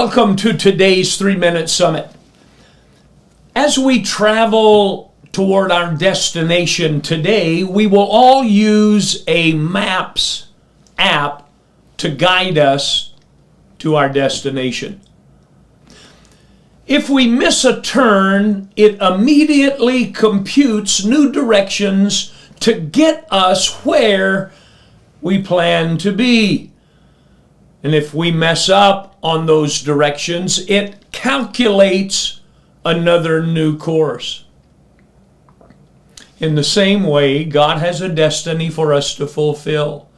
Welcome to today's 3-Minute Summit. As we travel toward our destination today, we will all use a Maps app to guide us to our destination. If we miss a turn, it immediately computes new directions to get us where we plan to be. And if we mess up on those directions, it calculates another new course. In the same way, God has a destiny for us to fulfill,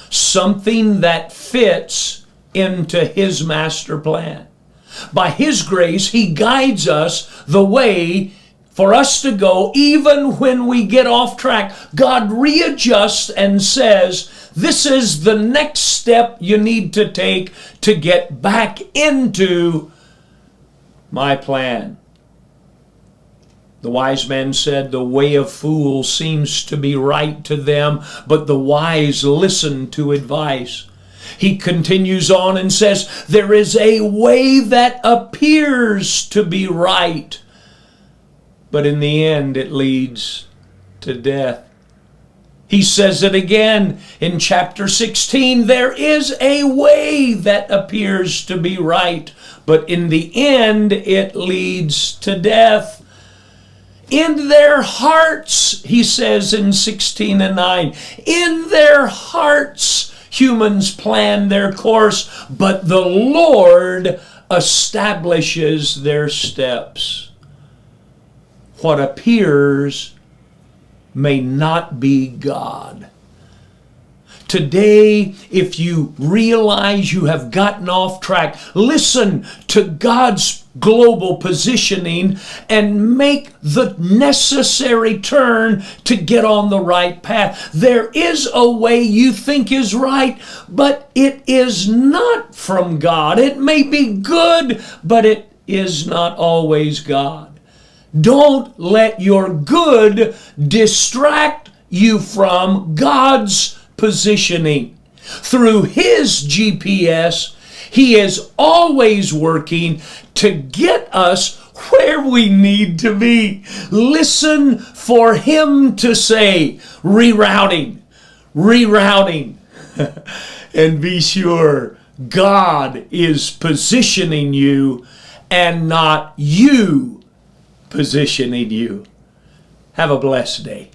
something that fits into His master plan. By His grace, He guides us the way for us to go. Even when we get off track, God readjusts and says, this is the next step you need to take to get back into my plan. The wise man said, the way of fools seems to be right to them, but the wise listen to advice. He continues on and says, there is a way that appears to be right, but in the end it leads to death. He says it again in chapter 16, there is a way that appears to be right, but in the end it leads to death. In their hearts, he says in 16:9, in their hearts humans plan their course, but the Lord establishes their steps. What appears may not be God. Today, if you realize you have gotten off track, listen to God's global positioning and make the necessary turn to get on the right path. There is a way you think is right, but it is not from God. It may be good, but it is not always God. Don't let your good distract you from God's positioning. Through His GPS, He is always working to get us where we need to be. Listen for Him to say, rerouting, and be sure God is positioning you and not you positioning you. Have a blessed day.